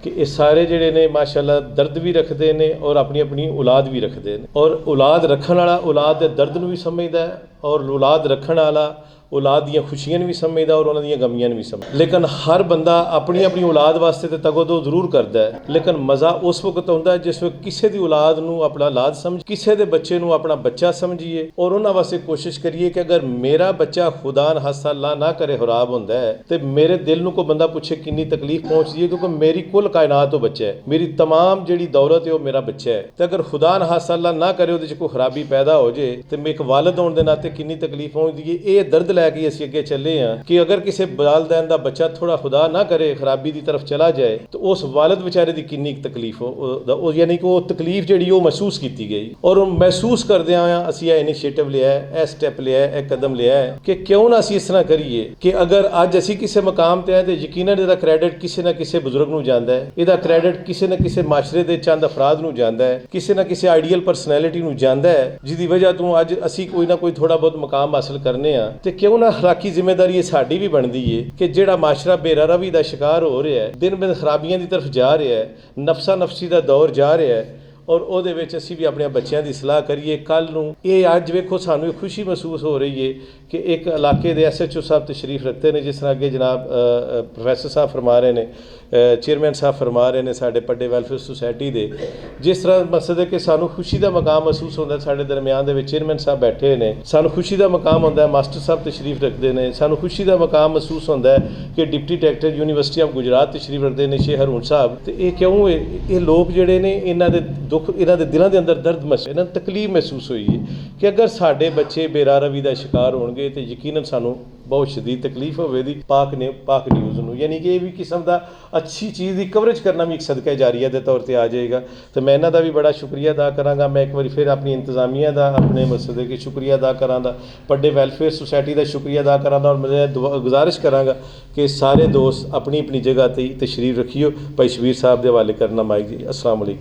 कि ये सारे जिहड़े ने माशाअल्लाह दर्द भी रखते हैं और अपनी अपनी औलाद भी रखते हैं और औलाद रखने वाला औलाद के दर्द नूं भी समझदा है और औलाद रखने वाला औलाद दी खुशियां भी समझदा और उन्हां दी गमियां भी समझदा। लेकिन हर बंदा अपनी अपनी औलाद वास्ते तो तगोदो जरूर करता है, लेकिन मज़ा उस वक्त आता है जिस वक्त किसी की औलाद नूं अपना औलाद समझ किसी के बच्चे नूं अपना बच्चा समझिए और उन्हां वास्ते कोशिश करिए कि अगर मेरा बच्चा खुदा न हासा अल्लाह ना करे खराब होंदा है तो मेरे दिल नूं कोई बंदा पूछे कितनी तकलीफ पहुँचती है, क्योंकि मेरी कुल कायनात वो बच्चा है, मेरी तमाम जिहड़ी दौलत है वो मेरा बच्चा है। तो अगर खुदा न हासा अल्लाह ना करे उहदे च कोई खराबी पैदा हो जाए तो मैं एक वालिद होने के नाते कितनी तकलीफ पहुँचती है। ये दर्द लैके असीं अगे चले हैं कि अगर किसी वालदैन का बच्चा थोड़ा खुदा ना करे खराबी की तरफ चला जाए तो उस वालिद बेचारे की कितनी तकलीफ हो, यानी कि वो तकलीफ जिहड़ी वो महसूस की गई और महसूस करदे होया असीं यह इनिशिएटिव लिया है, यह स्टैप लिया है, यह कदम लिया है कि क्यों ना असीं इस तरह करिए कि अगर अज असीं किसी मकाम ते हैं तो यकीनन इहदा क्रेडिट किसी ना किसी बुजुर्ग नूं जांदा है, इहदा क्रेडिट किसी ना किसी माशरे दे चंद अफराद नूं जांदा है, किसी ना किसी आइडियल परसनैलिटी नूं जांदा है जिहदी वजह तो अज असीं कोई ना कोई थोड़ा बहुत मकाम हासिल करने आ। ते क्यों ना अखलाकी जिम्मेदारी ये साडी भी बनती है कि जिहड़ा माशरा बेरहवी का शिकार हो रहा है, दिन दिन खराबियां की तरफ जा रहा है, नफसा नफसी का दौर जा रहा है और ਉਹਦੇ ਵਿੱਚ ਅਸੀਂ भी अपने बच्चों की सलाह करिए। कल नूं ये अज वेखो सानू खुशी महसूस हो रही है कि एक इलाके के SHO साहब तशरीफ रखते हैं, जिस तरह अगे जनाब प्रोफैसर साहब फरमा रहे हैं, चेयरमैन साहब फरमा रहे हैं साडे पड्डे वैलफेयर सोसाइटी के, जिस तरह मकसद है कि सानू खुशी का मकाम महसूस होता है। साडे दरम्यान दे विच चेयरमैन साहब बैठे ने, सानू खुशी का मकाम होता है, मास्टर साहब तशरीफ रखते हैं, सानू खुशी का मकाम महसूस होता है कि deputy director university of Gujarat तशरीफ रखते हैं शेख हरून साहब। तो ये क्यों ये लोग जिहड़े ने इन्हां दे दुख इन्हां दे दिलों के अंदर दर्द इन्हां तकलीफ महसूस हुई है कि अगर साडे बच्चे बेरारवी का शिकार होणगे तो यकीनन सानू बहुत शदीद तकलीफ होवेगी। पाक न्यूज़ नूं यानी कि ये भी किस्म का अच्छी चीज़ की कवरेज करना भी एक सदका जारिया के तौर पर आ जाएगा। तो मैं इन्हां दा भी बड़ा शुक्रिया अदा करांगा। मैं एक बार फिर अपनी इंतजामिया का अपने मकसद कि शुक्रिया अदा करांगा, पड्डे वैलफेयर सोसाइटी का शुक्रिया अदा करांगा और मैं गुजारिश करांगा कि सारे दोस्त अपनी अपनी जगह ते तशरीफ रखियो। भाई शबीर साहब के हवाले करना माइक जी। अस्सलाम वालेकुम।